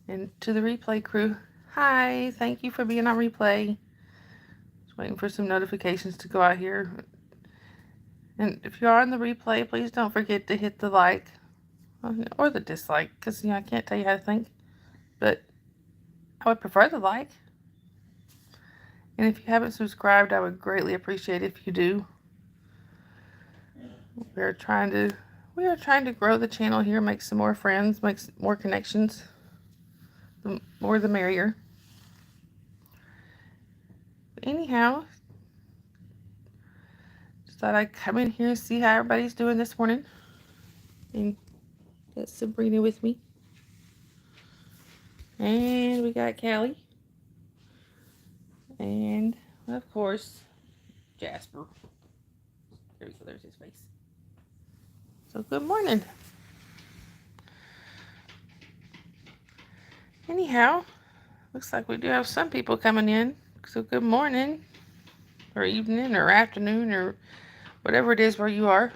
And to the replay crew, hi, thank you for being on replay. Just waiting for some notifications to go out here. And if you are on the replay, please don't forget to hit the like or the dislike, because I can't tell you how to think, but I would prefer the like. And if you haven't subscribed, I would greatly appreciate it if you do. We are trying to grow the channel here, make some more friends, make some more connections. The more the merrier. But anyhow, just thought I'd come in here and see how everybody's doing this morning. And got Sabrina with me. And we got Callie. And, of course, Jasper. There we go, there's his face. So, good morning. Anyhow, looks like we do have some people coming in. So, good morning, or evening, or afternoon, or whatever it is where you are.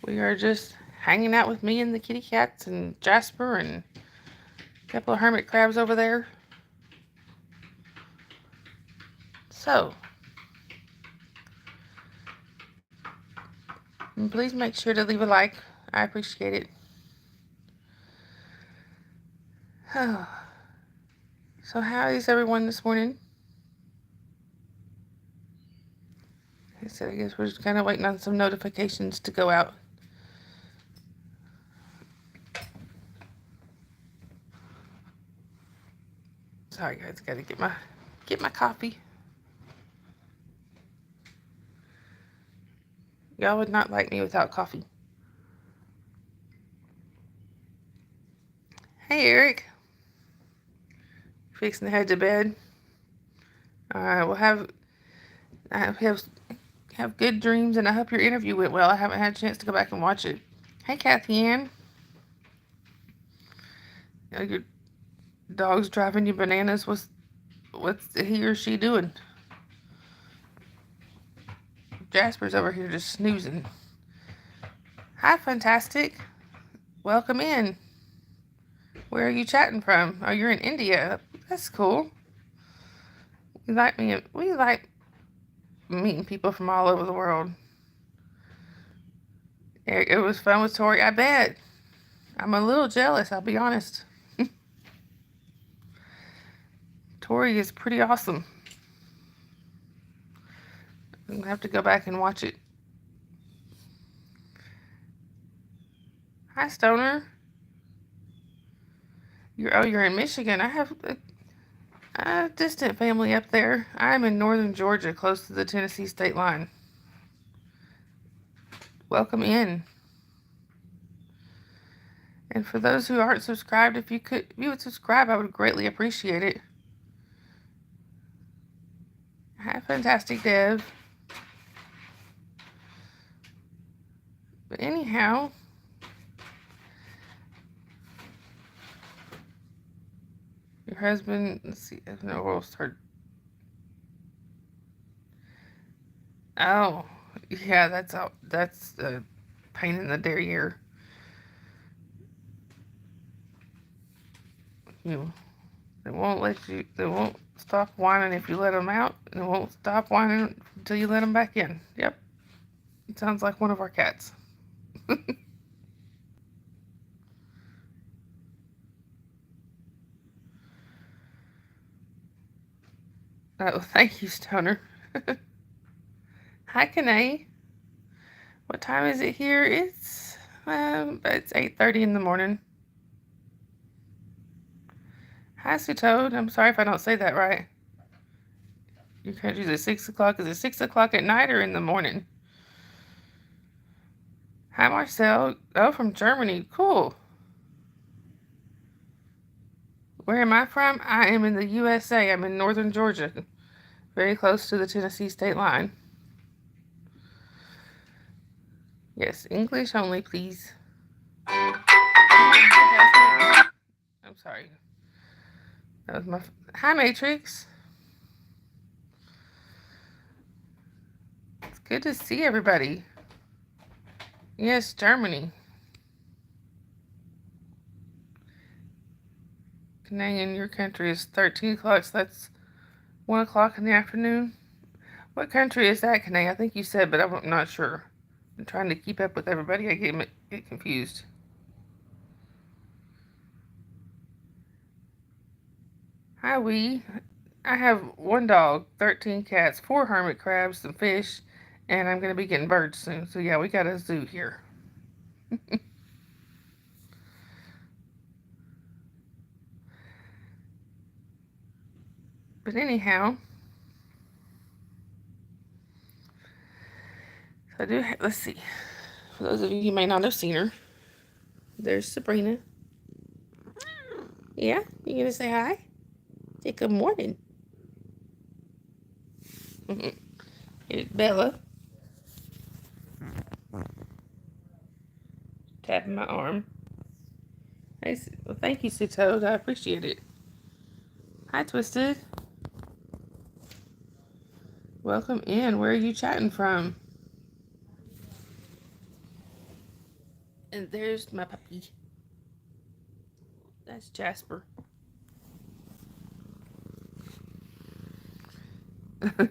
We are just hanging out with me and the kitty cats and Jasper and a couple of hermit crabs over there. So, and please make sure to leave a like. I appreciate it. So how is everyone this morning? I said, I guess we're just kind of waiting on some notifications to go out. Sorry guys, gotta get my coffee. Y'all would not like me without coffee. Hey Eric. Fixing to head to bed. We'll have good dreams, and I hope your interview went well. I haven't had a chance to go back and watch it. Hey Kathy Ann. Your dog's driving you bananas. What's he or she doing? Jasper's over here just snoozing. Hi, Fantastic. Welcome in. Where are you chatting from? Oh, you're in India. That's cool. We like meeting people from all over the world. It was fun with Tori, I bet. I'm a little jealous, I'll be honest. Tori is pretty awesome. I'm gonna have to go back and watch it. Hi, Stoner. You're in Michigan. I have a distant family up there. I'm in northern Georgia, close to the Tennessee state line. Welcome in. And for those who aren't subscribed, if you would subscribe, I would greatly appreciate it. Hi, Fantastic Dev. But anyhow, your husband, let's see, no, we'll start. Oh, yeah, that's a pain in the derriere. They won't stop whining if you let them out, and they won't stop whining until you let them back in. Yep, it sounds like one of our cats. Oh, thank you, Stoner. Hi, Kanae. What time is it here? It's 8:30 in the morning. Hi, Toad. I'm sorry if I don't say that right. Your country's at 6 o'clock. Is it 6 o'clock at night or in the morning? Hi, Marcel. Oh, from Germany. Cool. Where am I from? I am in the USA. I'm in northern Georgia, very close to the Tennessee state line. Yes, English only, please. I'm sorry. That was my... Hi, Matrix. It's good to see everybody. Yes, Germany. in your country is 13 o'clock, so that's 1 o'clock in the afternoon. What country is that, Kanae? I think you said, but I'm not sure. I'm trying to keep up with everybody. I get confused. Hi, Wee. I have 1 dog, 13 cats, 4 hermit crabs, some fish, and I'm going to be getting birds soon. So, yeah, we got a zoo here. But anyhow, so I do have, let's see. For those of you who may not have seen her, there's Sabrina. Yeah, you gonna say hi? Say good morning. Here's Bella. Tapping my arm. Hey, well, thank you, Sue Toad. I appreciate it. Hi, Twisted. Welcome in. Where are you chatting from? And there's my puppy. That's Jasper.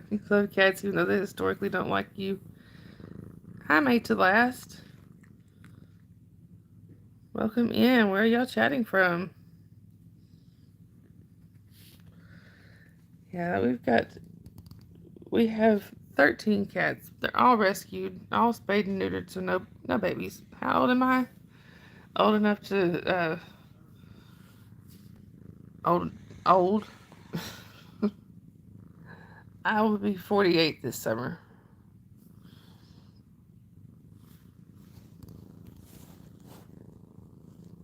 You love cats even though they historically don't like you. Hi, Made to Last. Welcome in. Where are y'all chatting from? Yeah, we have 13 cats. They're all rescued, all spayed and neutered, so no babies. How old am I? Old enough to, old. I will be 48 this summer.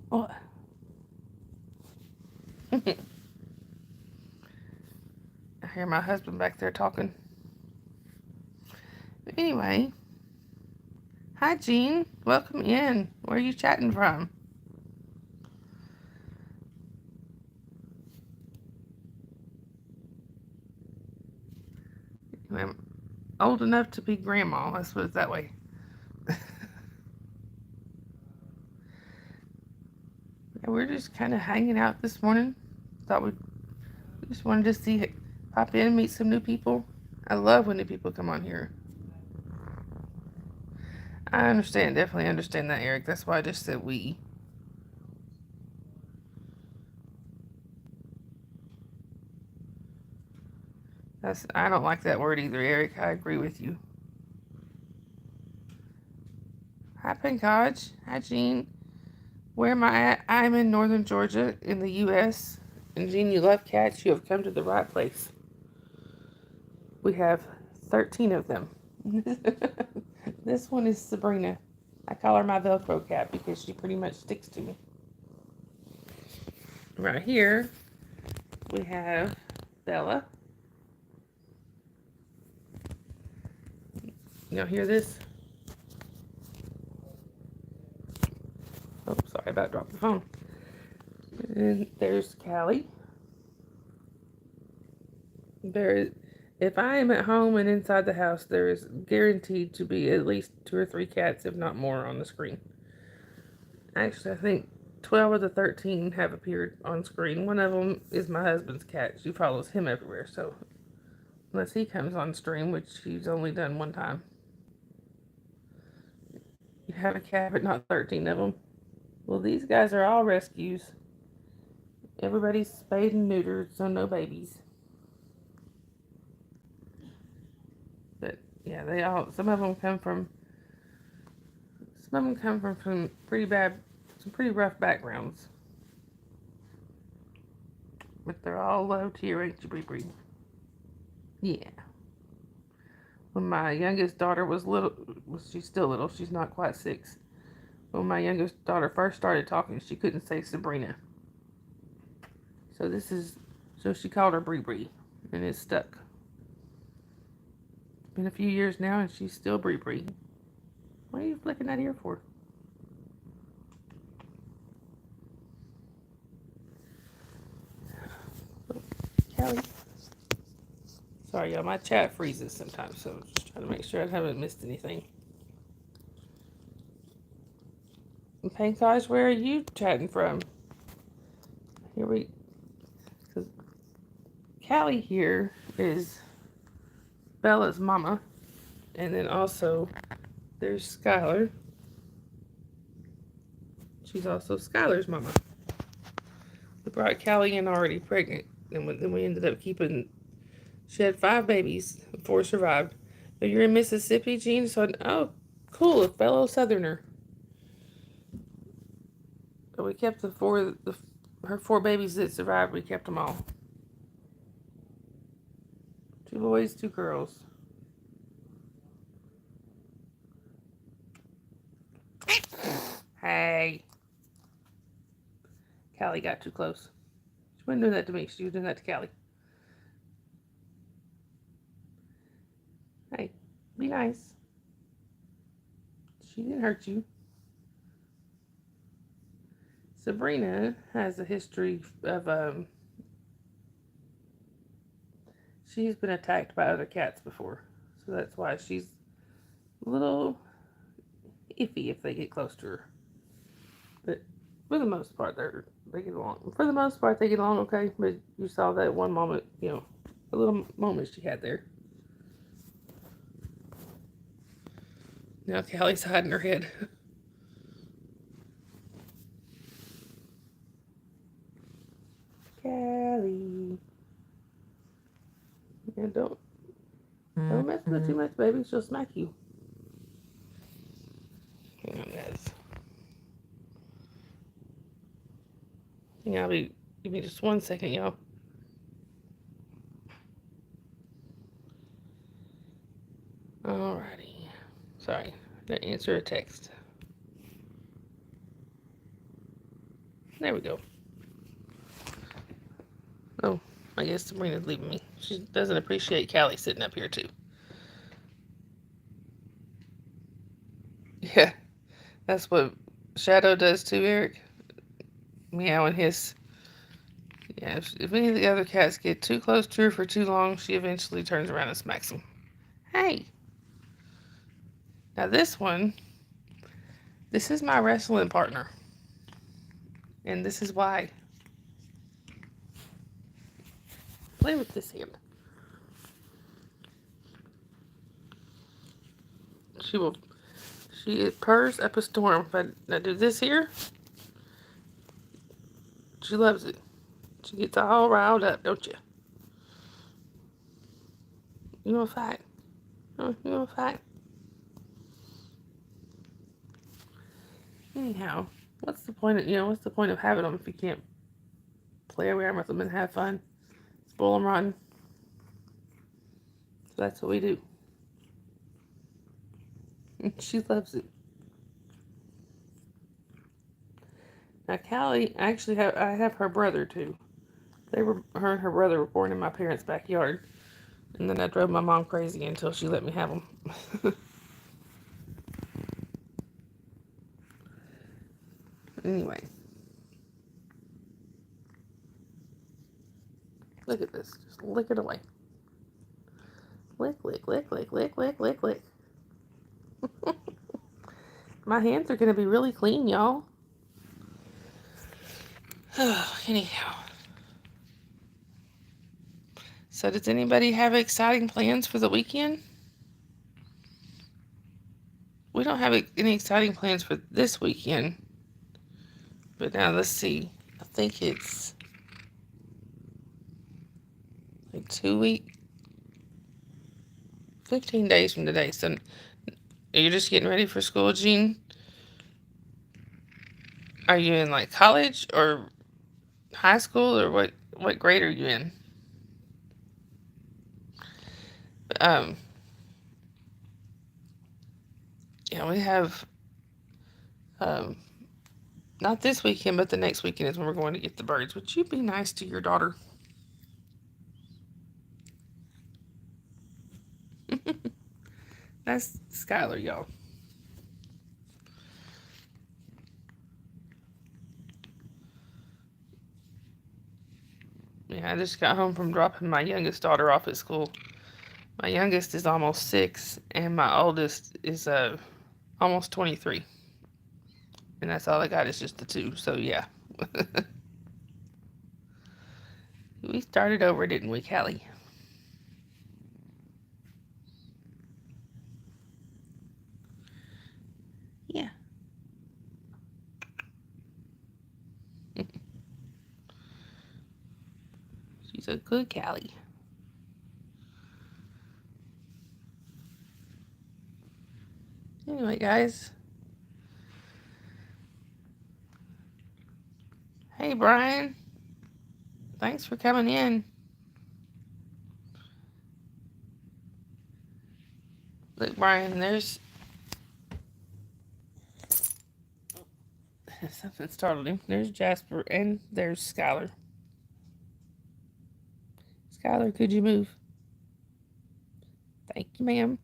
What? I hear my husband back there talking. But anyway, hi, Jean. Welcome in. Where are you chatting from? I'm old enough to be grandma. Let's put it that way. Yeah, we're just kind of hanging out this morning. Thought we just wanted to pop in and meet some new people. I love when new people come on here. I understand, definitely understand that, Eric. That's why I just said we. I don't like that word either, Eric. I agree with you. Hi, Pankaj. Hi, Jean. Where am I at? I'm in northern Georgia in the U.S. And Jean, you love cats. You have come to the right place. We have 13 of them. This one is Sabrina. I call her my Velcro cat because she pretty much sticks to me. Right here, we have Bella. Y'all hear this? Oh, sorry about dropping the phone. And there's Callie. If I am at home and inside the house, there is guaranteed to be at least 2 or 3 cats, if not more, on the screen. Actually, I think 12 of the 13 have appeared on screen. One of them is my husband's cat. She follows him everywhere, so unless he comes on stream, which he's only done one time. You have a cat, but not 13 of them. Well, these guys are all rescues. Everybody's spayed and neutered, so no babies. But yeah, some of them come from some pretty rough backgrounds. But they're all loved here, ain't you, Bree? Yeah. When my youngest daughter was little, she's still little, she's not quite 6. When my youngest daughter first started talking, she couldn't say Sabrina. So she called her Bree, and it stuck. It's been a few years now, and she's still Bree. What are you flicking that ear for? Callie. Sorry, y'all, my chat freezes sometimes, so I'm just trying to make sure I haven't missed anything. And Pankaj, where are you chatting from? Callie here is Bella's mama. And then also there's Skylar. She's also Skylar's mama. We brought Callie in already pregnant. And then we ended up keeping... She had 5 babies. 4 survived. But you're in Mississippi, Gene? So, oh, cool. A fellow Southerner. But we kept her 4 babies that survived. We kept them all. 2 boys, 2 girls. Hey. Callie got too close. She wasn't doing that to me. She was doing that to Callie. Hey, be nice. She didn't hurt you. Sabrina has a history of, she's been attacked by other cats before. So that's why she's a little iffy if they get close to her. But for the most part, they get along. For the most part, they get along okay. But you saw that one moment, a little moment she had there. Now Callie's hiding her head. Callie. Yeah, don't mess with her too much, baby. She'll smack you. Hang on, guys. Give me just 1 second, y'all. Alrighty. Sorry, I didn't answer a text. There we go. Oh, I guess Sabrina's leaving me. She doesn't appreciate Callie sitting up here, too. Yeah, that's what Shadow does, too, Eric. Meow and hiss. Yeah, if any of the other cats get too close to her for too long, she eventually turns around and smacks them. Hey! Now this is my wrestling partner. And this is why. Play with this hand. She purrs up a storm. If I do this here, she loves it. She gets all riled up, don't you? You wanna fight? You wanna fight? Anyhow, what's the point of having them if you can't play around with them and have fun? Spoil them rotten. So that's what we do. She loves it. Now Callie, actually, I have her brother too. Her and her brother were born in my parents' backyard, and then I drove my mom crazy until she let me have them. Anyway, look at this. Just lick it away. Lick, lick, lick, lick, lick, lick, lick, lick. My hands are gonna be really clean, y'all. Anyhow. So does anybody have exciting plans for the weekend? We don't have any exciting plans for this weekend. But now let's see. I think it's like 15 days from today. So are you just getting ready for school, Gene? Are you in like college or high school, or what grade are you in? Yeah, we have not this weekend, but the next weekend is when we're going to get the birds. Would you be nice to your daughter? That's Skylar, y'all. Yeah, I just got home from dropping my youngest daughter off at school. My youngest is almost 6, and my oldest is almost 23. And that's all I got is just the 2, so yeah. We started over, didn't we, Callie? Yeah. She's a good Callie. Anyway, guys. Hey, Brian. Thanks for coming in. Look, Brian, there's... Something startled him. There's Jasper and there's Skylar. Skylar, could you move? Thank you, ma'am.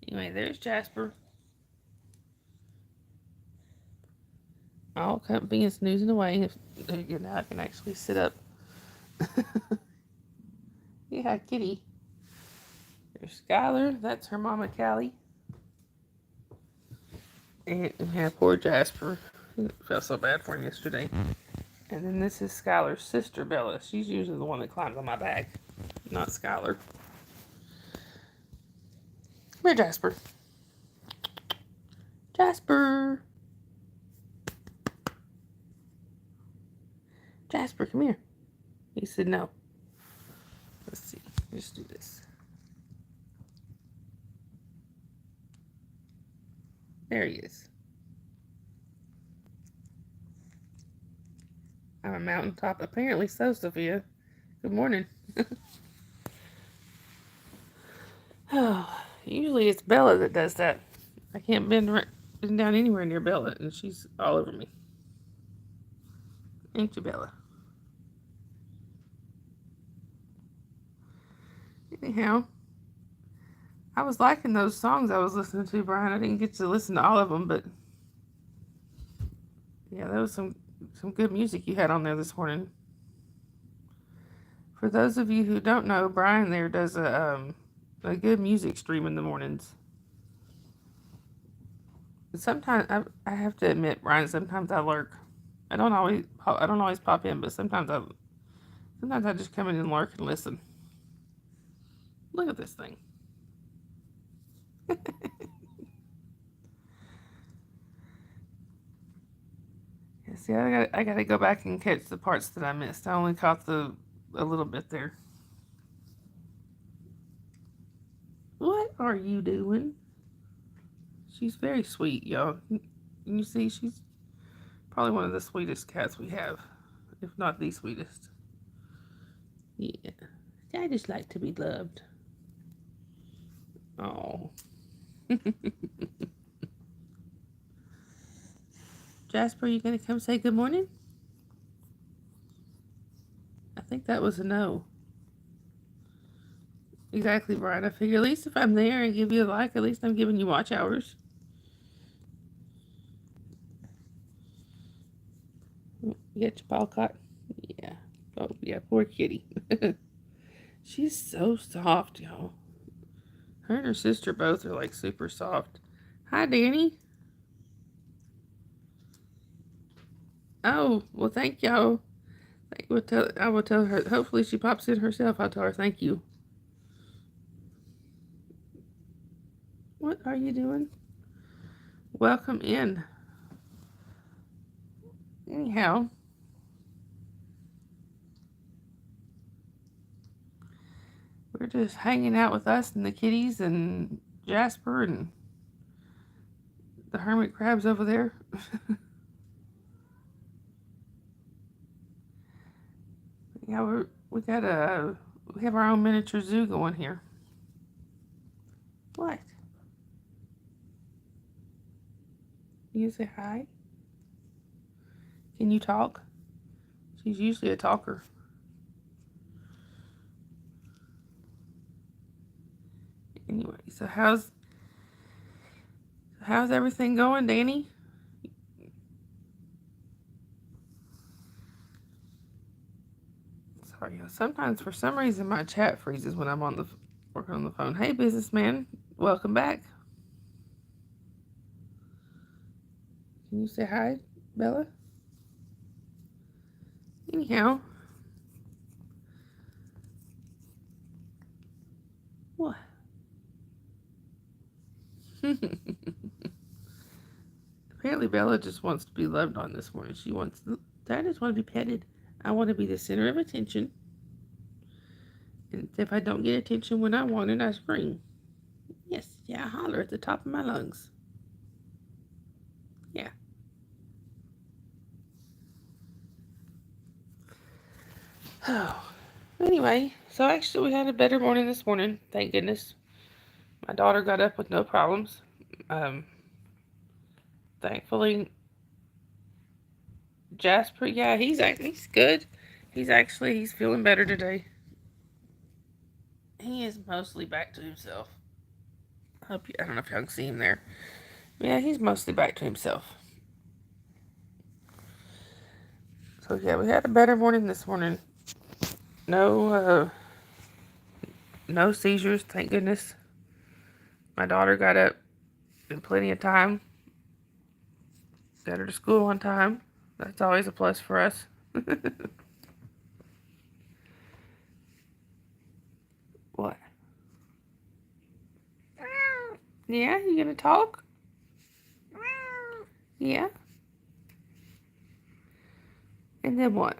Anyway, there's Jasper. All being snoozing away. Now I can actually sit up. Yeah, kitty. There's Skylar. That's her mama, Callie. And yeah, poor Jasper. I felt so bad for him yesterday. And then this is Skylar's sister, Bella. She's usually the one that climbs on my back, not Skylar. Come here, Jasper. Jasper. Jasper, come here. He said no. Let's see. Let's do this. There he is. I'm a mountaintop. Apparently so, Sophia. Good morning. Oh, usually it's Bella that does that. I can't bend down anywhere near Bella, and she's all over me. Ain't you, Bella? Anyhow, I was liking those songs I was listening to, Brian. I didn't get to listen to all of them, but yeah, that was some good music you had on there this morning. For those of you who don't know, Brian there does a good music stream in the mornings. Sometimes I have to admit, Brian, sometimes I lurk. I don't always pop in, but sometimes I just come in and lurk and listen. Look at this thing. Yeah, see, I gotta go back and catch the parts that I missed. I only caught a little bit there. What are you doing? She's very sweet, y'all. You see, she's probably one of the sweetest cats we have, if not the sweetest. Yeah, I just like to be loved. Oh. Jasper, you gonna come say good morning? I think that was a no. Exactly, Brian. I figure at least if I'm there and give you a like, at least I'm giving you watch hours. You get your paw caught? Yeah. Oh, yeah, poor kitty. She's so soft, y'all. Her and her sister both are like super soft. Hi, Danny. Oh, well, thank y'all. I will tell her. Hopefully, she pops in herself. I'll tell her thank you. What are you doing? Welcome in. Anyhow, we're just hanging out with us and the kitties and Jasper and the hermit crabs over there. Yeah, we have our own miniature zoo going here. What? You say hi? Can you talk? She's usually a talker. Anyway, so how's everything going, Danny? Sorry, sometimes for some reason my chat freezes when I'm working on the phone. Hey, businessman, welcome back. Can you say hi, Bella? Anyhow, What? Apparently Bella just wants to be loved on this morning. She wants, I just want to be petted. I want to be the center of attention. And if I don't get attention when I want it, I scream. Yes, yeah, I holler at the top of my lungs. Yeah. Oh. Anyway, so actually we had a better morning this morning. Thank goodness. My daughter got up with no problems. Thankfully, Jasper, yeah, he's good. He's feeling better today. He is mostly back to himself. I don't know if y'all can see him there. Yeah, he's mostly back to himself. So yeah, we had a better morning this morning. No, no seizures, thank goodness. My daughter got up in plenty of time. Got her to school on time. That's always a plus for us. What? Yeah, you gonna talk? Yeah. And then what?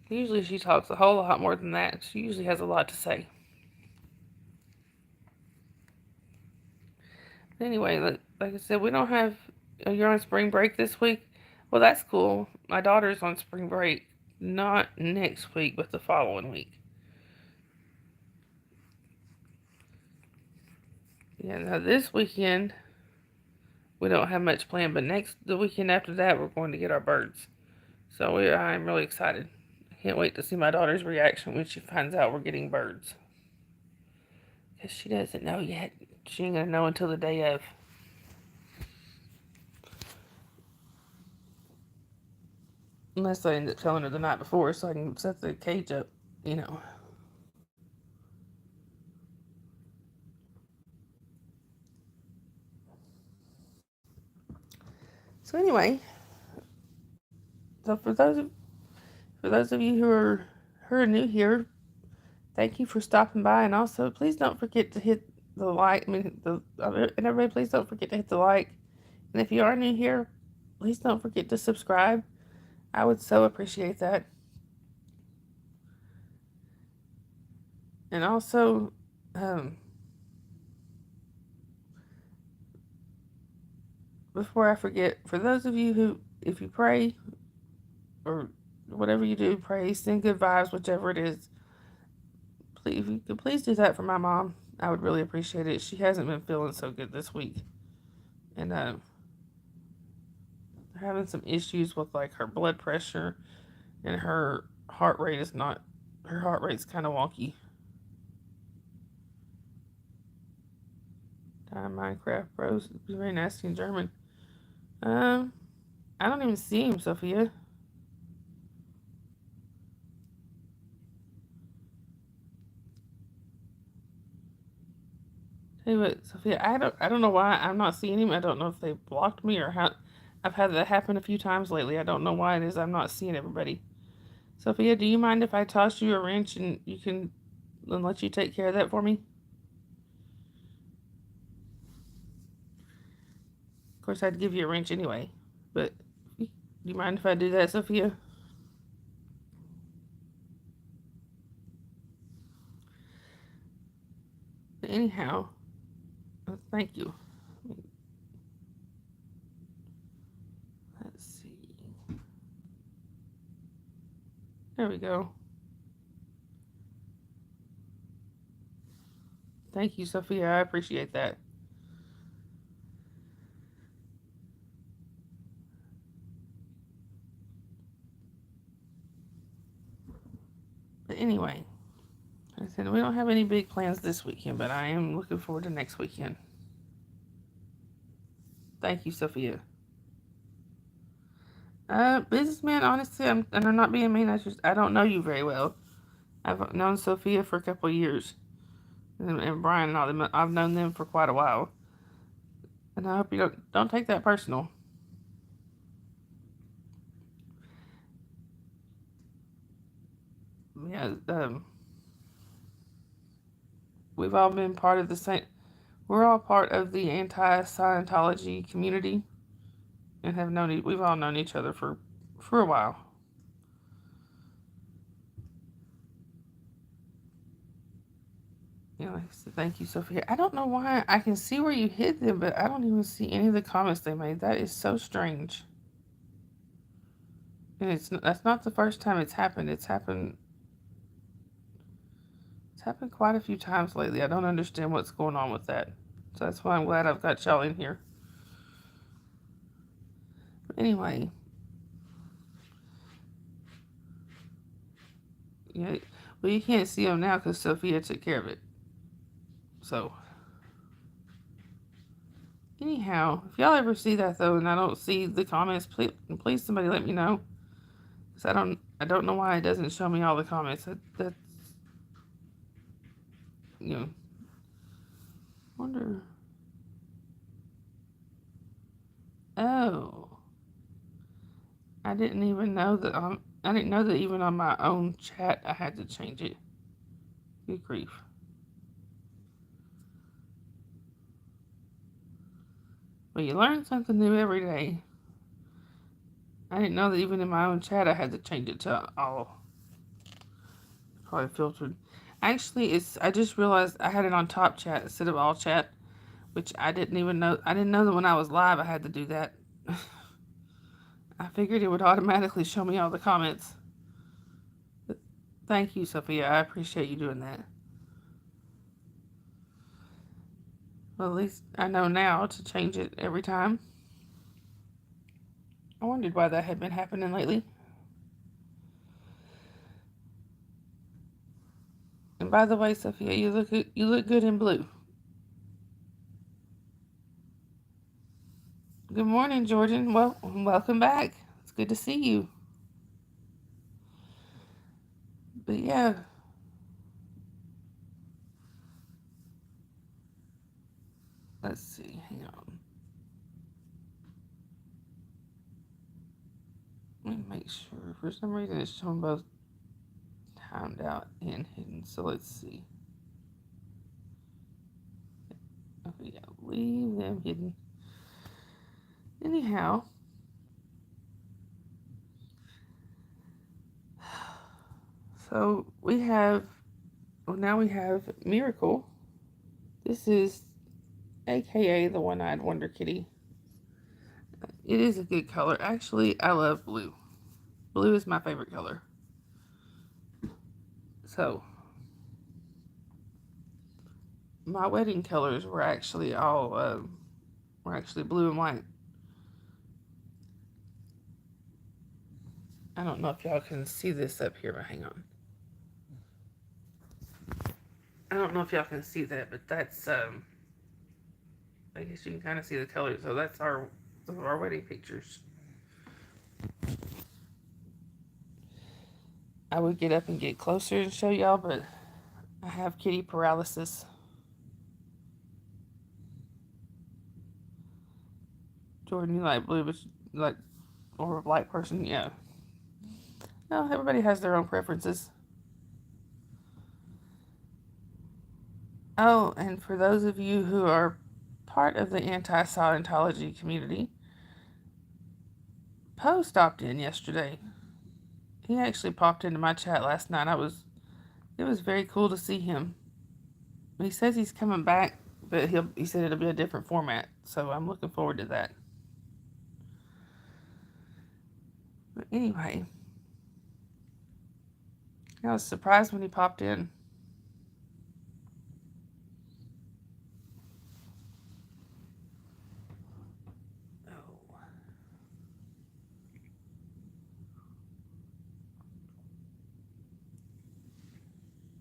Usually she talks a whole lot more than that. She usually has a lot to say. Anyway, like I said, we don't have. You're on spring break this week? Well, that's cool. My daughter's on spring break. Not next week, but the following week. Yeah, now this weekend, we don't have much planned, but the weekend after that, we're going to get our birds. So I'm really excited. I can't wait to see my daughter's reaction when she finds out we're getting birds. Because she doesn't know yet. She ain't going to know until the day of. Unless I end up telling her the night before so I can set the cage up, you know. So anyway, so for those of you who are new here, thank you for stopping by, and also please don't forget to hit the like. And everybody, please don't forget to hit the like. And if you are new here, please don't forget to subscribe. I would so appreciate that. And also, before I forget, for those of you who, if you pray or whatever you do, pray, send good vibes, whichever it is. Please, if you could please do that for my mom, I would really appreciate it. She hasn't been feeling so good this week, and having some issues with like her blood pressure, and her heart rate is not. Her heart rate's kind of wonky. Minecraft Bros. It's very nasty in German. I don't even see him, Sophia. Tell you what, Sophia, I don't know why I'm not seeing him. I don't know if they blocked me or how. I've had that happen a few times lately. I don't know why it is I'm not seeing everybody. Sophia, do you mind if I toss you a wrench and you can and let you take care of that for me? Of course, I'd give you a wrench anyway, but do you mind if I do that, Sophia? Anyhow, thank you. Let's see. There we go. Thank you, Sophia. I appreciate that. But anyway, I said we don't have any big plans this weekend, but I am looking forward to next weekend. Thank you, Sophia. Businessman, honestly, and I'm not being mean. I don't know you very well. I've known Sophia for a couple of years, and Brian and all them. I've known them for quite a while, and I hope you don't take that personal. Yeah, we've all been part of the same. We're all part of the anti-Scientology community and have known. We've all known each other for a while. You know, so thank you, Sophia. I don't know why I can see where you hid them, but I don't even see any of the comments they made. That is so strange. And that's not the first time it's happened. It's happened quite a few times lately. I don't understand what's going on with that. So that's why I'm glad I've got y'all in here. But anyway, yeah, well, you can't see them now because Sophia took care of it. So, anyhow, if y'all ever see that though, and I don't see the comments, please somebody let me know. Cause I don't know why it doesn't show me all the comments. That's, you know, wonder. Oh, I didn't even know that. I didn't know that even on my own chat I had to change it. Good grief. Well, you learn something new every day. I didn't know that even in my own chat I had to change it to all. Probably filtered. Actually, I just realized I had it on top chat instead of all chat, which I didn't even know. I didn't know that when I was live I had to do that. I figured it would automatically show me all the comments. But thank you, Sophia. I appreciate you doing that. Well, at least I know now to change it every time. I wondered why that had been happening lately. And by the way, Sophia, you look good in blue. Good morning, Jordan. Well, welcome back. It's good to see you. But yeah, let's see. Hang on. Let me make sure. For some reason, it's showing both timed out and hidden. So let's see. Okay, yeah, leave them hidden. Anyhow, so now we have Miracle. This is AKA the One-Eyed Wonder Kitty. It is a good color. Actually, I love blue. Blue is my favorite color. So, my wedding colors were actually blue and white. I don't know if y'all can see this up here, but hang on. I don't know if y'all can see that, but that's I guess you can kind of see the colors. So that's our wedding pictures. I would get up and get closer and show y'all, but I have kitty paralysis. Jordan, you like blue, but like or a black person, yeah. No, everybody has their own preferences. Oh, and for those of you who are part of the anti-Scientology community, Poe stopped in yesterday. He actually popped into my chat last night. It was very cool to see him. He says he's coming back, but he said it'll be a different format, so I'm looking forward to that. But anyway, I was surprised when he popped in.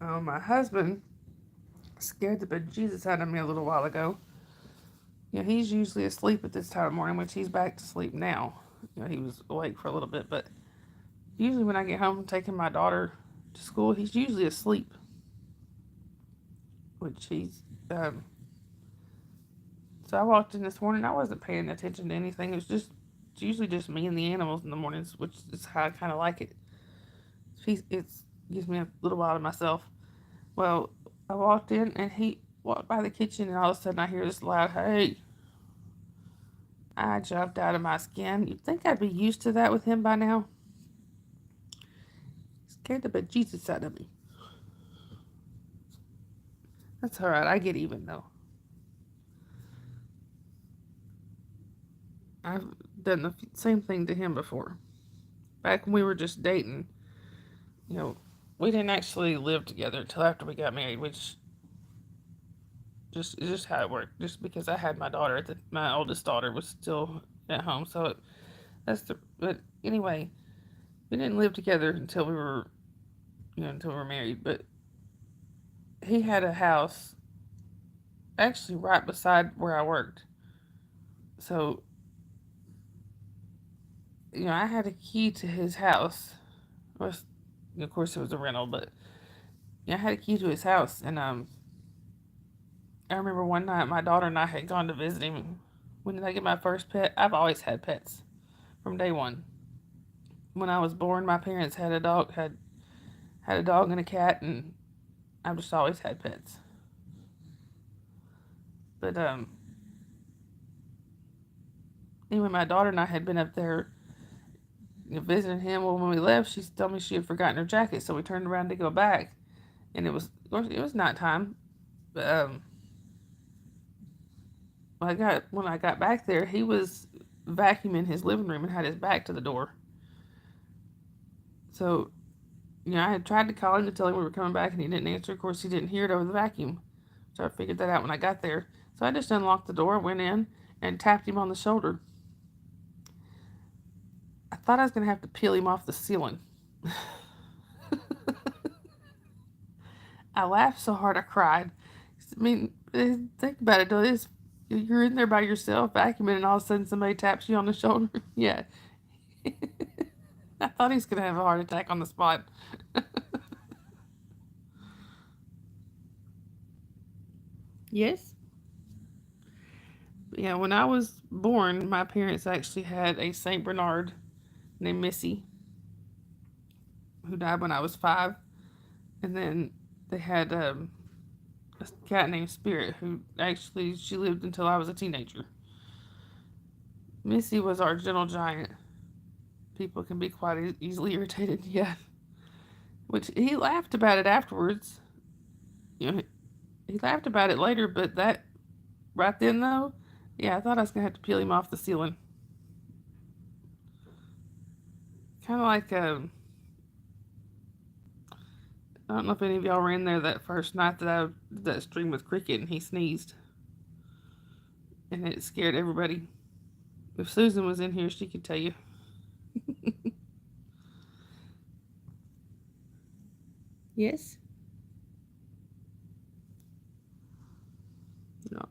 Oh, my husband scared the bejesus out of me a little while ago. You know, he's usually asleep at this time of morning, which he's back to sleep now. You know, he was awake for a little bit, but usually when I get home from taking my daughter to school, he's usually asleep. Which so I walked in this morning, I wasn't paying attention to anything. It's usually just me and the animals in the mornings, which is how I kind of like it. gives me a little while to myself. Well, I walked in and he walked by the kitchen, and all of a sudden I hear this loud, "Hey!" I jumped out of my skin. You'd think I'd be used to that with him by now. Scared the bejesus out of me. That's alright, I get even though. I've done the same thing to him before. Back when we were just dating, you know, we didn't actually live together until after we got married, which is just how it worked. Just because I had my daughter, my oldest daughter was still at home, so But anyway, we didn't live together until we were, until we were married. But he had a house actually right beside where I worked, so I had a key to his house. Of course, it was a rental, but I had a key to his house, and I remember one night my daughter and I had gone to visit him. When did I get my first pet? I've always had pets from day one. When I was born, my parents had a dog and a cat, and I've just always had pets. But anyway, my daughter and I had been up there, visiting him. Well, when we left, she told me she had forgotten her jacket, so we turned around to go back, and it was nighttime. But when I got back there, he was vacuuming his living room and had his back to the door. So, I had tried to call him to tell him we were coming back, and he didn't answer. Of course, he didn't hear it over the vacuum. So I figured that out when I got there. So I just unlocked the door, went in, and tapped him on the shoulder. I thought I was going to have to peel him off the ceiling. I laughed so hard I cried. I mean, think about it, though. You're in there by yourself, vacuuming, and all of a sudden somebody taps you on the shoulder. Yeah. I thought he was going to have a heart attack on the spot. Yes? Yeah, when I was born, my parents actually had a St. Bernard named Missy, who died when I was 5. And then they had a cat named Spirit, who actually she lived until I was a teenager. Missy was our gentle giant. People can be quite easily irritated, yeah. Which he laughed about it afterwards. He laughed about it later, but that right then though, yeah, I thought I was gonna have to peel him off the ceiling. Kind of like I don't know if any of y'all were in there that first night that I did that stream with Cricket and he sneezed, and it scared everybody. If Susan was in here, she could tell you. Yes. No.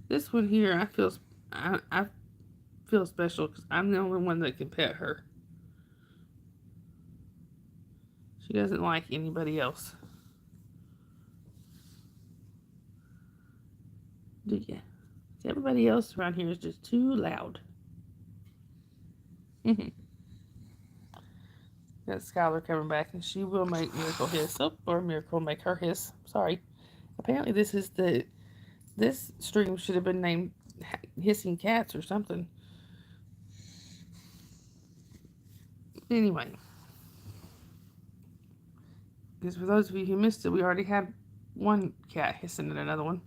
This one here, I feel special because I'm the only one that can pet her. She doesn't like anybody else. Do you? Everybody else around here is just too loud. Got Skylar coming back, and she will make Miracle hiss. Oh, or Miracle make her hiss. Sorry. Apparently, this stream should have been named Hissing Cats or something. Anyway, because for those of you who missed it, we already had one cat hissing at another one,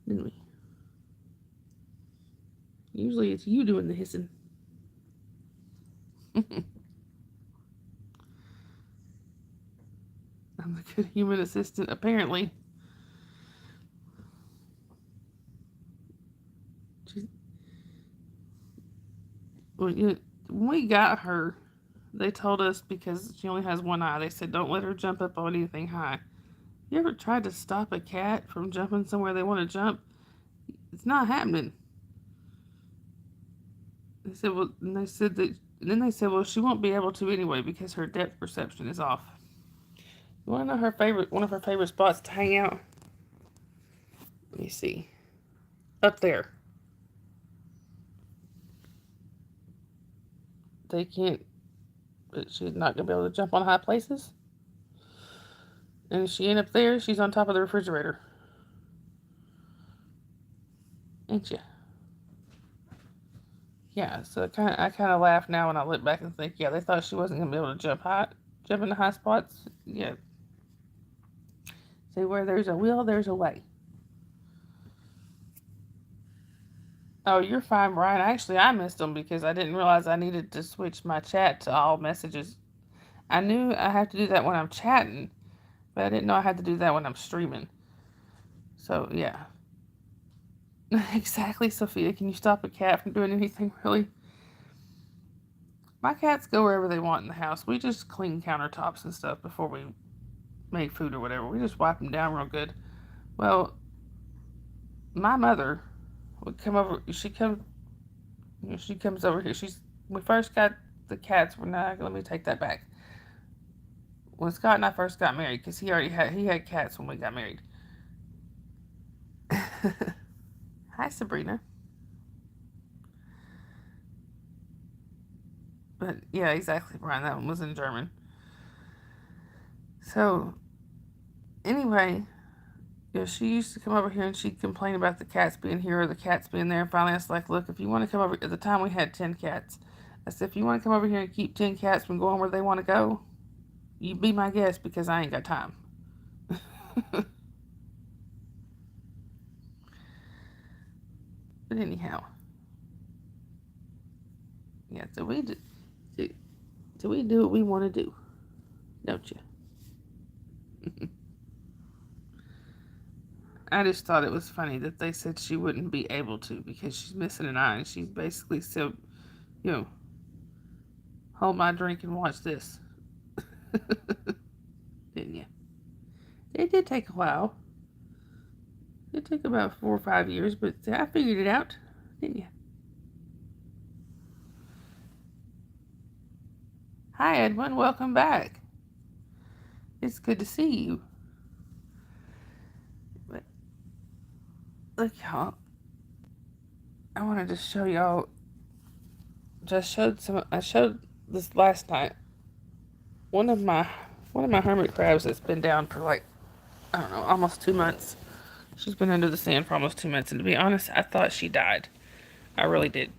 didn't we? Usually it's you doing the hissing. I'm a good human assistant, apparently. When we got her, they told us because she only has one eye, they said don't let her jump up on anything high. You ever tried to stop a cat from jumping somewhere they want to jump? It's not happening. They said, well, and they said that, and then they said, well, she won't be able to anyway because her depth perception is off. You want to know one of her favorite spots to hang out? Let me see. Up there. but she's not going to be able to jump on high places. And if she ain't up there, she's on top of the refrigerator. Ain't you? Yeah, so I kind of laugh now when I look back and think, yeah, they thought she wasn't going to be able to jump into high spots. Yeah. See, where there's a will, there's a way. Oh, you're fine, Brian. Actually, I missed them because I didn't realize I needed to switch my chat to all messages. I knew I have to do that when I'm chatting, but I didn't know I had to do that when I'm streaming. So, yeah. Exactly, Sophia. Can you stop a cat from doing anything, really? My cats go wherever they want in the house. We just clean countertops and stuff before we make food or whatever. We just wipe them down real good. Well, my mother would come over. She comes over here. We first got the cats. Let me take that back. When Scott and I first got married, because he had cats when we got married. Hi, Sabrina. But yeah, exactly, Brian. That one was in German. So, anyway, she used to come over here and she'd complain about the cats being here or the cats being there. And finally, I was like, look, if you want to come over, at the time we had 10 cats. I said, if you want to come over here and keep 10 cats from going where they want to go, you be my guest because I ain't got time. But anyhow, yeah, so we do what we want to do, don't you? I just thought it was funny that they said she wouldn't be able to because she's missing an eye, and she's basically said, hold my drink and watch this. Didn't you? It did take a while. It took about 4 or 5 years, but I figured it out, didn't you? Hi, Edwin. Welcome back. It's good to see you. But look, y'all. I wanted to show y'all. I showed this last night. One of my hermit crabs that's been down for like, I don't know, almost 2 months. She's been under the sand for almost 2 months, and to be honest, I thought she died. I really did.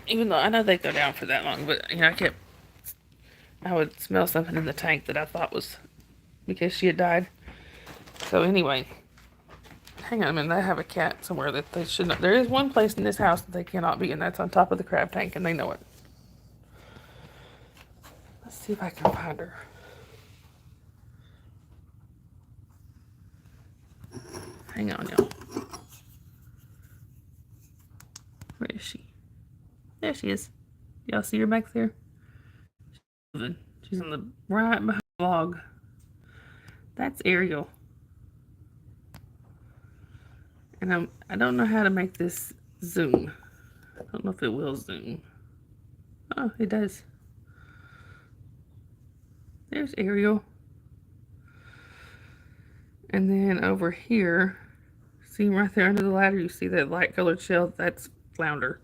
Even though I know they go down for that long, but I would smell something in the tank that I thought was because she had died. So anyway, hang on a minute. I have a cat somewhere that they should not. There is one place in this house that they cannot be, and that's on top of the crab tank, and they know it. Let's see if I can find her. Hang on, y'all. Where is she? There she is. Y'all see her back there? She's on the right behind the log. That's Ariel. And I don't know how to make this zoom. I don't know if it will zoom. Oh, it does. There's Ariel. And then over here, see him right there under the ladder, you see that light colored shell? That's Flounder.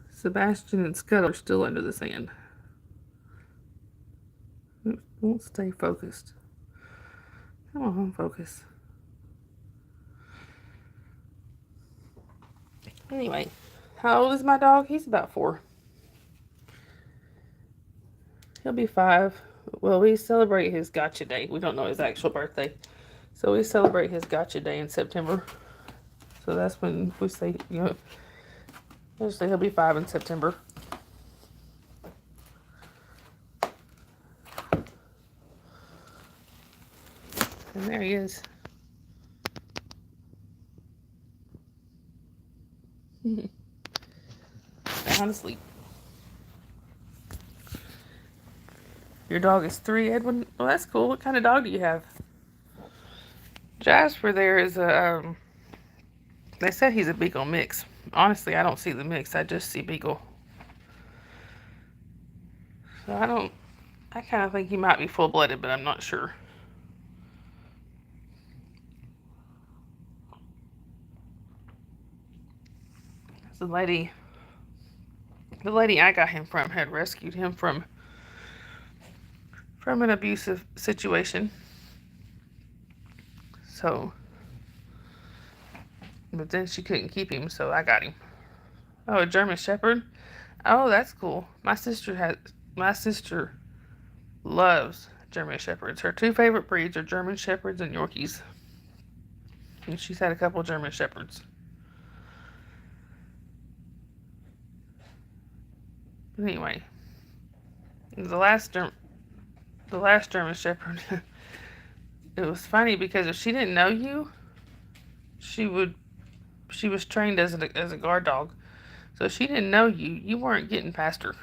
Sebastian and Scuttle are still under the sand. Won't stay focused. Come on, focus. Anyway, how old is my dog? He's about 4. He'll be 5. Well, we celebrate his gotcha day. We don't know his actual birthday. So we celebrate his gotcha day in September. So that's when we say, usually he'll be 5 in September. And there he is. Sound asleep. Your dog is 3, Edwin? Well, that's cool. What kind of dog do you have? Jasper there is a, they said he's a Beagle mix. Honestly, I don't see the mix. I just see Beagle. So I kind of think he might be full-blooded, but I'm not sure. the lady I got him from had rescued him from an abusive situation. So, but then she couldn't keep him, so I got him. Oh, a German Shepherd? Oh, that's cool. My sister loves German Shepherds. Her two favorite breeds are German Shepherds and Yorkies. And she's had a couple of German Shepherds. But anyway, the last German Shepherd, it was funny because if she didn't know you, she was trained as a guard dog. So if she didn't know you, you weren't getting past her.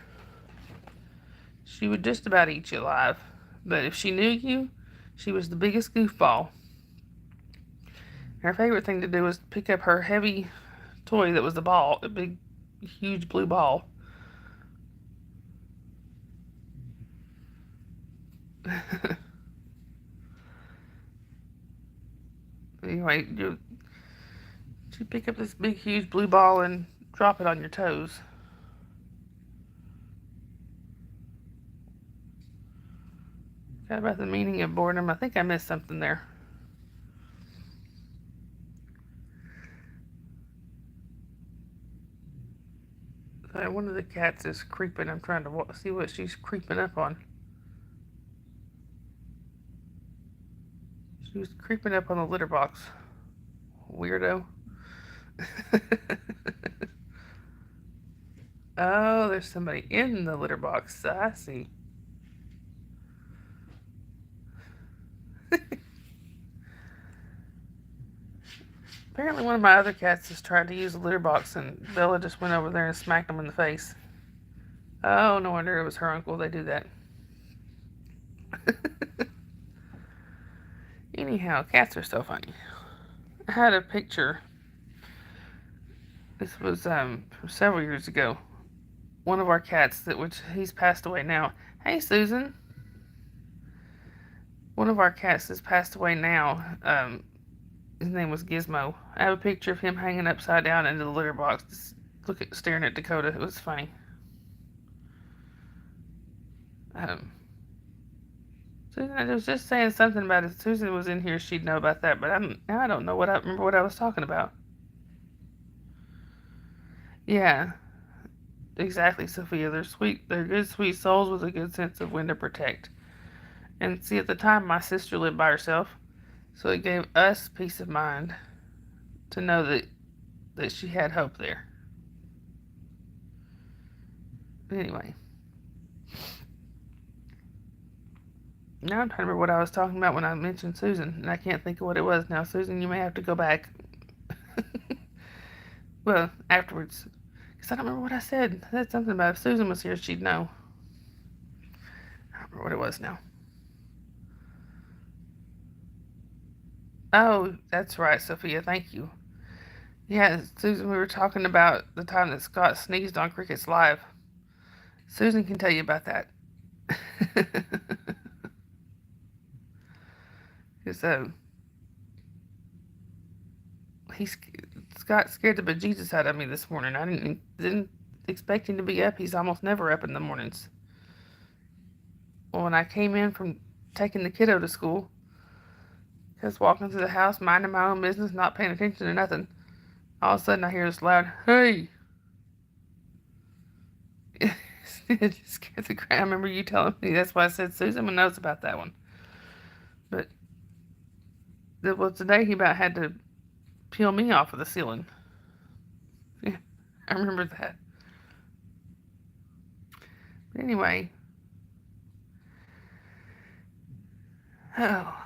She would just about eat you alive. But if she knew you, she was the biggest goofball. Her favorite thing to do was pick up her heavy toy that was the ball, a big, huge blue ball. Anyway, you pick up this big, huge blue ball and drop it on your toes. Got about the meaning of boredom. I think I missed something there. One of the cats is creeping. I'm trying to see what she's creeping up on. She was creeping up on the litter box. Weirdo. Oh, there's somebody in the litter box. I see. Apparently one of my other cats has tried to use the litter box and Bella just went over there and smacked him in the face. Oh, no wonder it was her uncle. They do that. Anyhow, cats are so funny. I had a picture. This was from several years ago. One of our cats he's passed away now. Hey, Susan. One of our cats has passed away now. His name was Gizmo. I have a picture of him hanging upside down into the litter box, staring at Dakota. It was funny. Susan, I was just saying something about it. If Susan was in here, she'd know about that. But now I don't know remember what I was talking about. Yeah, exactly, Sophia. They're sweet. They're good, sweet souls with a good sense of when to protect. And see, at the time, my sister lived by herself, so it gave us peace of mind to know that she had hope there. Anyway. Now I'm trying to remember what I was talking about when I mentioned Susan, and I can't think of what it was now. Susan, you may have to go back. Well, afterwards. Because I don't remember what I said. I said something about if Susan was here, she'd know. I don't remember what it was now. Oh, that's right, Sophia. Thank you. Yeah, Susan, we were talking about the time that Scott sneezed on Cricket's Live. Susan can tell you about that. Because Scott scared the bejesus out of me this morning. I didn't expect him to be up. He's almost never up in the mornings. Well, when I came in from taking the kiddo to school, just walking through the house, minding my own business, not paying attention to nothing, all of a sudden I hear this loud, "Hey!" It just scared the crap. I remember you telling me. That's why I said Susan knows about that one. But today he about had to peel me off of the ceiling. Yeah, I remember that. But anyway. Oh.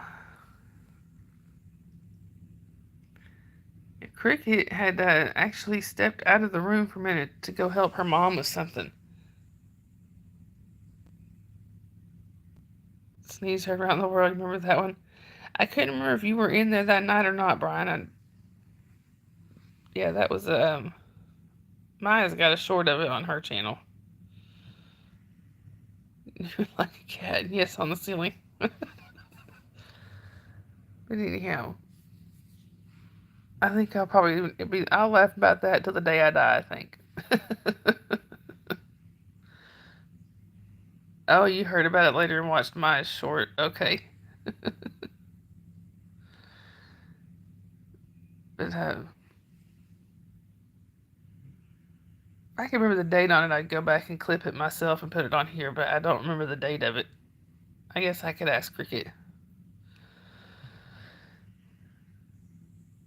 Cricket had actually stepped out of the room for a minute to go help her mom with something. Sneeze heard around the world. Remember that one? I couldn't remember if you were in there that night or not, Brian. Yeah, that was Maya's got a short of it on her channel. You're like a cat, yes, on the ceiling. But anyhow, I think I'll laugh about that till the day I die, I think. Oh, you heard about it later and watched my short. Okay. But I can remember the date on it. I'd go back and clip it myself and put it on here, but I don't remember the date of it. I guess I could ask Cricket.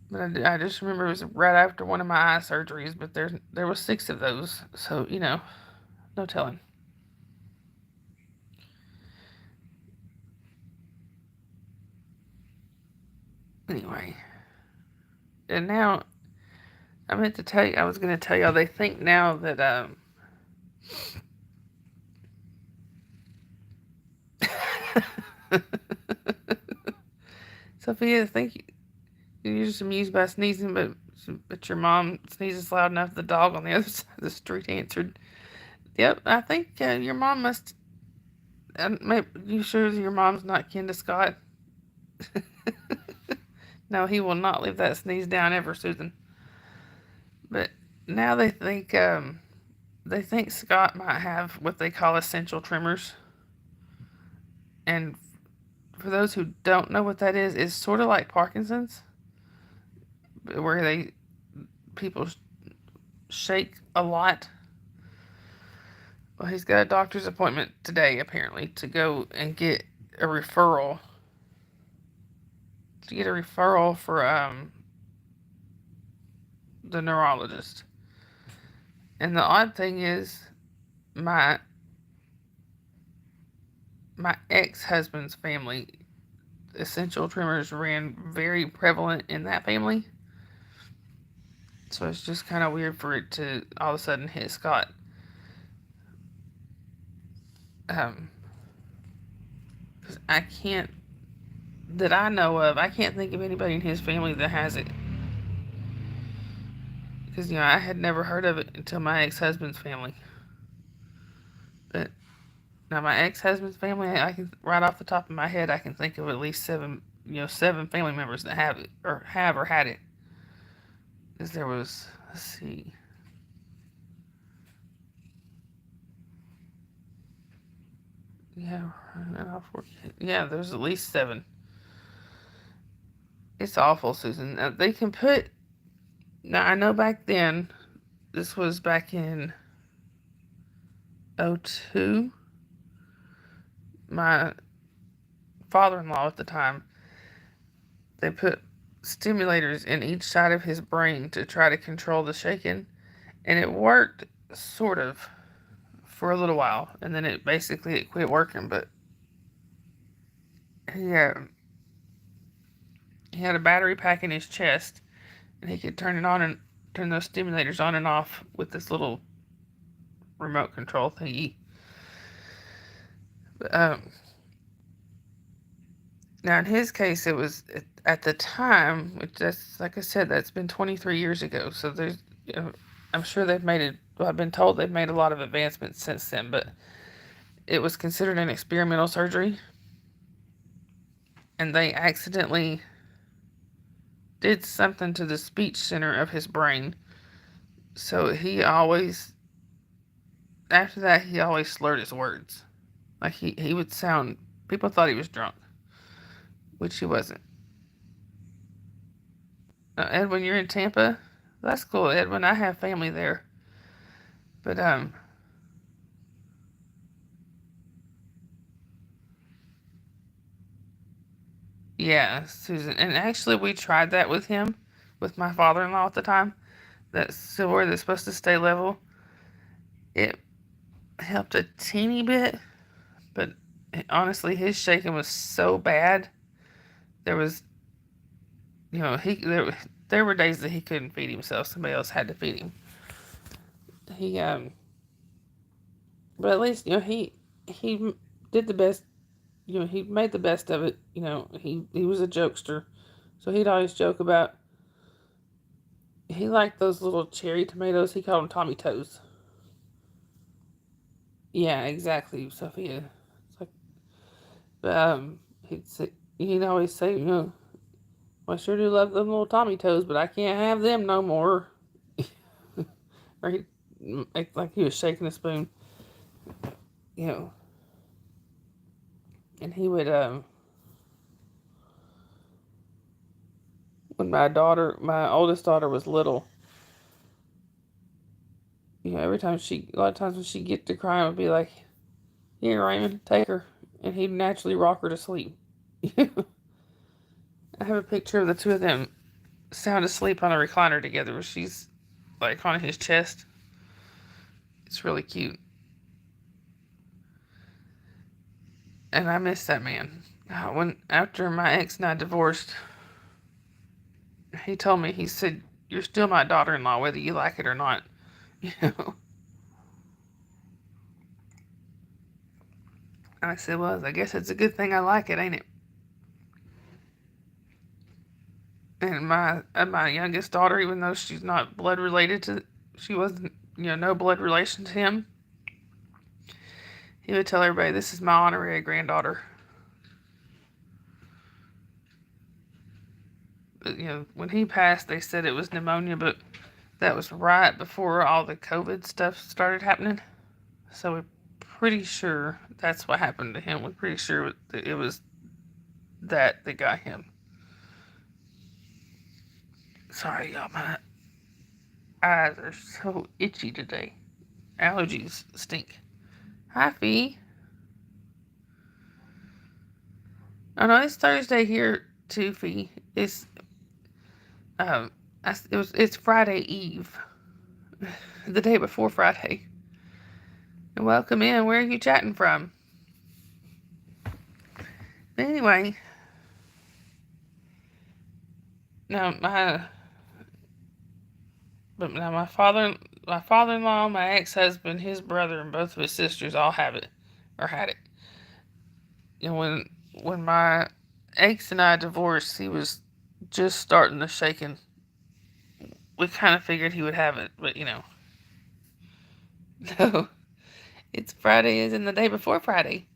But I just remember it was right after one of my eye surgeries, but there was 6 of those, so, no telling. Anyway, and now I meant to tell you, I was going to tell y'all, they think now that, Sophia, I think you're just amused by sneezing, but your mom sneezes loud enough the dog on the other side of the street answered, "Yep, I think your mom must. You sure your mom's not kin to Scott?" No, he will not leave that sneeze down ever, Susan. But now they think Scott might have what they call essential tremors, and for those who don't know what that is, it's sort of like Parkinson's, where people shake a lot. Well, he's got a doctor's appointment today, apparently, to go and get a referral. To get a referral for the neurologist. And the odd thing is, my ex-husband's family, essential tremors ran very prevalent in that family. So it's just kind of weird for it to all of a sudden hit Scott. Because that I know of, I can't think of anybody in his family that has it. Because, I had never heard of it until my ex-husband's family. But now my ex-husband's family, I can, right off the top of my head, I can think of at least 7 family members that have it, or had it. Because there was, let's see. Yeah, there's at least 7. It's awful, Susan. They can put. Now, I know back then, this was back in 02. My father-in-law at the time, they put stimulators in each side of his brain to try to control the shaking, and it worked, sort of, for a little while, and then it quit working. But he had a battery pack in his chest, and he could turn those stimulators on and off with this little remote control thingy. But, now in his case, it was at the time, which that's, like I said, that's been 23 years ago. So there's, I'm sure they've made it. Well, I've been told they've made a lot of advancements since then, but it was considered an experimental surgery, and they accidentally did something to the speech center of his brain. So after that, he always slurred his words. Like he would sound, people thought he was drunk, which he wasn't. Edwin, you're in Tampa? That's cool, Edwin. I have family there. But, yeah, Susan. And actually, we tried that with him, with my father-in-law at the time. That silver that's supposed to stay level. It helped a teeny bit, but honestly, his shaking was so bad. There was, there were days that he couldn't feed himself. Somebody else had to feed him. He But at least he did the best. He made the best of it. He was a jokester, so he'd always joke about. He liked those little cherry tomatoes. He called them Tommy Toes. Yeah, exactly, Sophia. It's like, he'd always say, I sure do love them little Tommy toes, but I can't have them no more. Or he, like he was shaking a spoon, you know. And he would, when my oldest daughter was little, every time a lot of times when she'd get to crying, I would be like, here, Raymond, take her. And he'd naturally rock her to sleep. I have a picture of the two of them sound asleep on a recliner together where she's like on his chest. It's really cute. And I miss that man. After my ex and I divorced, he told me, he said, you're still my daughter-in-law, whether you like it or not. And I said, well, I guess it's a good thing I like it, ain't it? And my youngest daughter, even though she's not blood related to, she wasn't, no blood relation to him, he would tell everybody, this is my honorary granddaughter. But, when he passed, they said it was pneumonia, but that was right before all the COVID stuff started happening. So we're pretty sure that's what happened to him. We're pretty sure it was that got him. Sorry, y'all, my eyes are so itchy today. Allergies stink. Hi, Fee. Oh no, it's Thursday here too, Fee. It's Friday Eve, the day before Friday. And welcome in. Where are you chatting from? But anyway, now my father-in-law, my ex-husband, his brother, and both of his sisters all have it, or had it. When my ex and I divorced, he was just starting to shaking. We kind of figured he would have it, but no, it's Friday, is in the day before Friday.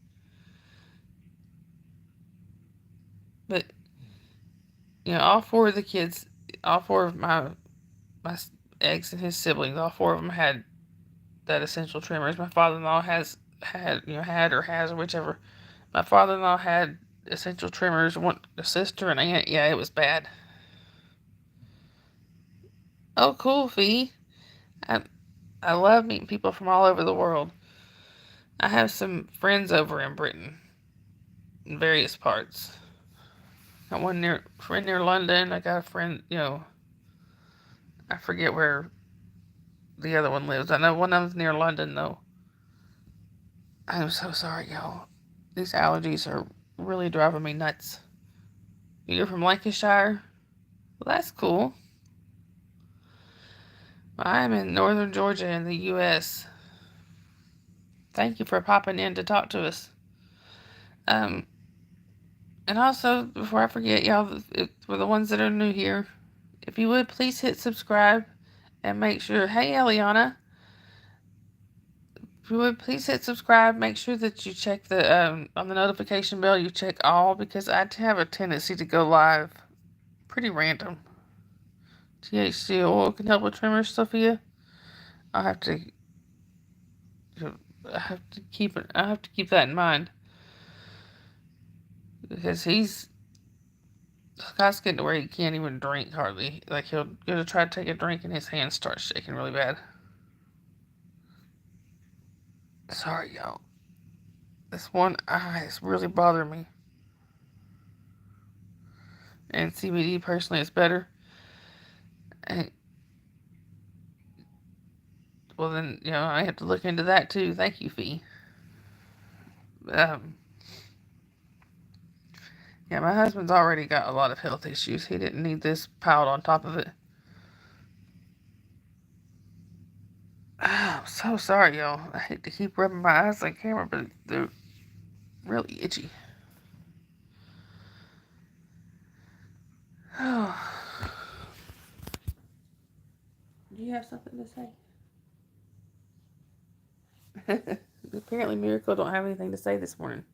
But all four of the kids, all four of my ex and his siblings, all four of them had that essential tremors. My father-in-law had or has, or whichever. My father-in-law had essential tremors. A sister and aunt. Yeah, it was bad. Oh, cool, Fee. I love meeting people from all over the world. I have some friends over in Britain, in various parts. I got friend near London. I got a friend, I forget where the other one lives. I know one of them's near London, though. I'm so sorry, y'all. These allergies are really driving me nuts. You're from Lancashire? Well, that's cool. I'm in northern Georgia in the U.S. Thank you for popping in to talk to us. And also, before I forget, y'all, for the ones that are new here, if you would, please hit subscribe and make sure, hey, Eliana, if you would, please hit subscribe. Make sure that you check on the notification bell, you check all, because I have a tendency to go live pretty random. THC oil can help with tremors, Sophia. I have to keep that in mind, because Scott's getting to where he can't even drink hardly. Like, he'll go to try to take a drink and his hands start shaking really bad. Sorry, y'all. This one eye is really bothering me. And CBD personally is better. And, well, then, I have to look into that too. Thank you, Fee. Yeah, my husband's already got a lot of health issues. He didn't need this piled on top of it. I'm so sorry, y'all. I hate to keep rubbing my eyes on camera, but they're really itchy. Oh. Do you have something to say? Apparently Miracle don't have anything to say this morning.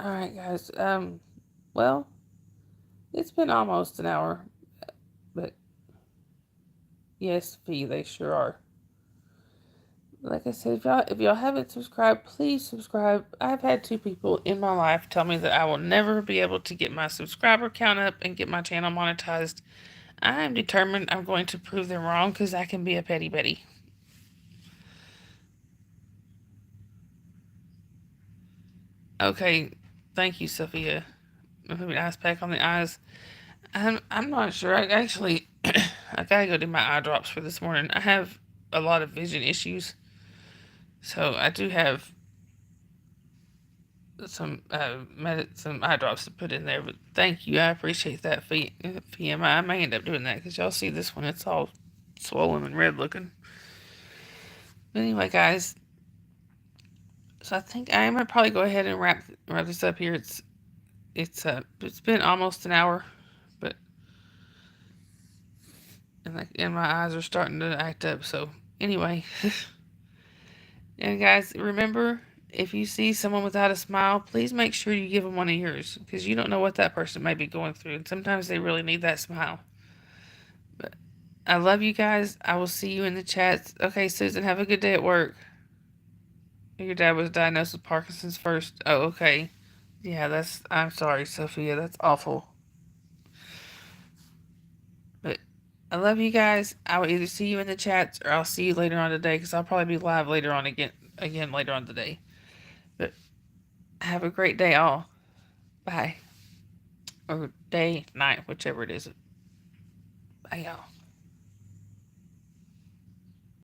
Alright, guys. Well, it's been almost an hour, but yes, Fee, they sure are. Like I said, if y'all haven't subscribed, please subscribe. I've had 2 people in my life tell me that I will never be able to get my subscriber count up and get my channel monetized. I am determined I'm going to prove them wrong because I can be a petty Betty. Okay, thank you, Sophia. Maybe ice pack on the eyes. I'm not sure. I actually I gotta go do my eye drops for this morning. I have a lot of vision issues, so I do have some some eye drops to put in there. But thank you, I appreciate that. FEMI, I may end up doing that because y'all see this one. It's all swollen and red looking. But anyway, guys, so I think I am gonna probably go ahead and wrap this up here. It's been almost an hour, but and my eyes are starting to act up. So anyway, and guys, remember, if you see someone without a smile, please make sure you give them one of yours because you don't know what that person may be going through, and sometimes they really need that smile. But I love you guys. I will see you in the chats. Okay, Susan, have a good day at work. Your dad was diagnosed with Parkinson's first. Oh, okay. Yeah, I'm sorry, Sophia. That's awful. But I love you guys. I will either see you in the chats or I'll see you later on today because I'll probably be live later on again later on today. But have a great day, all. Bye. Or day, night, whichever it is. Bye, y'all.